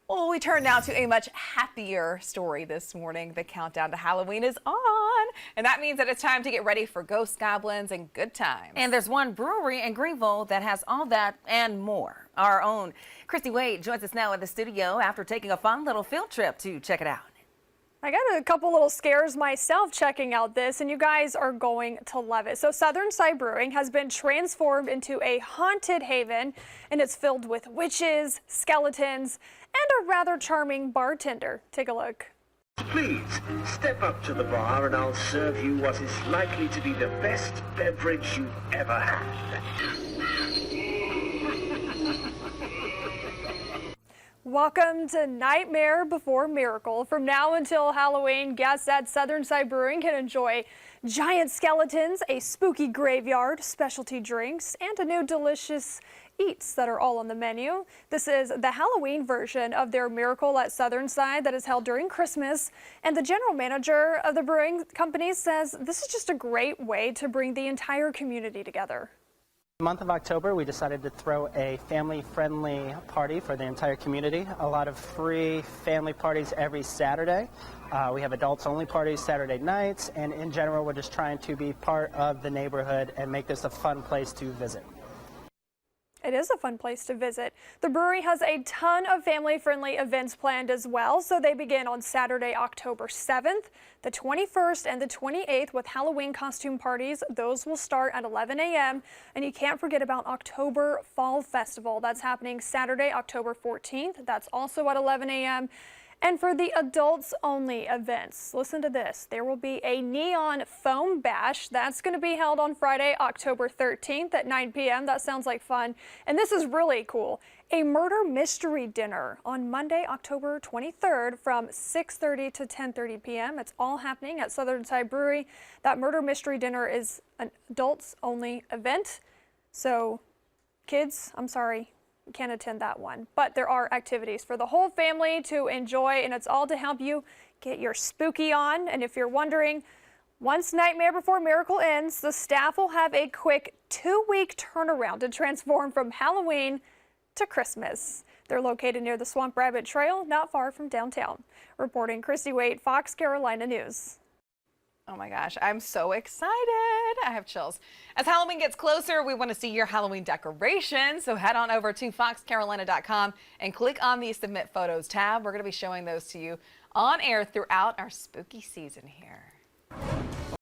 Well, we turn now to a much happier story this morning. The countdown to Halloween is on, and that means that it's time to get ready for ghosts, goblins, and good times. And there's one brewery in Greenville that has all that and more. Our own Christy Waite joins us now in the studio after taking a fun little field trip to check it out. I got a couple little scares myself checking out this, and you guys are going to love it. So Southern Side Brewing has been transformed into a haunted haven, and it's filled with witches, skeletons, and a rather charming bartender. Take a look. Please, step up to the bar and I'll serve you what is likely to be the best beverage you've ever had. Welcome to Nightmare Before Miracle. From now until Halloween, guests at Southern Side Brewing can enjoy giant skeletons, a spooky graveyard, specialty drinks, and a new delicious eats that are all on the menu. This is the Halloween version of their Miracle at Southern Side that is held during Christmas. And the general manager of the brewing company says this is just a great way to bring the entire community together. The month of October, we decided to throw a family-friendly party for the entire community. A lot of free family parties every Saturday. We have adults-only parties Saturday nights, and in general, we're just trying to be part of the neighborhood and make this a fun place to visit. It is a fun place to visit. The brewery has a ton of family-friendly events planned as well, so they begin on Saturday, October 7th, the 21st, and the 28th with Halloween costume parties. Those will start at 11 a.m. And you can't forget about October Fall Festival. That's happening Saturday, October 14th. That's also at 11 a.m. And for the adults-only events, listen to this. There will be a neon foam bash. That's going to be held on Friday, October 13th at 9 p.m. That sounds like fun. And this is really cool. A murder mystery dinner on Monday, October 23rd from 6:30 to 10:30 p.m. It's all happening at Southern Side Brewery. That murder mystery dinner is an adults-only event. So kids, I'm sorry, you can't attend that one, but there are activities for the whole family to enjoy, and it's all to help you get your spooky on. And if you're wondering, once Nightmare Before Miracle ends, the staff will have a quick 2-week turnaround to transform from Halloween to Christmas. They're located near the Swamp Rabbit Trail, not far from downtown. Reporting Christy Waite, Fox Carolina News. Oh my gosh, I'm so excited. I have chills. As Halloween gets closer, we want to see your Halloween decorations. So head on over to foxcarolina.com and click on the Submit Photos tab. We're going to be showing those to you on air throughout our spooky season here.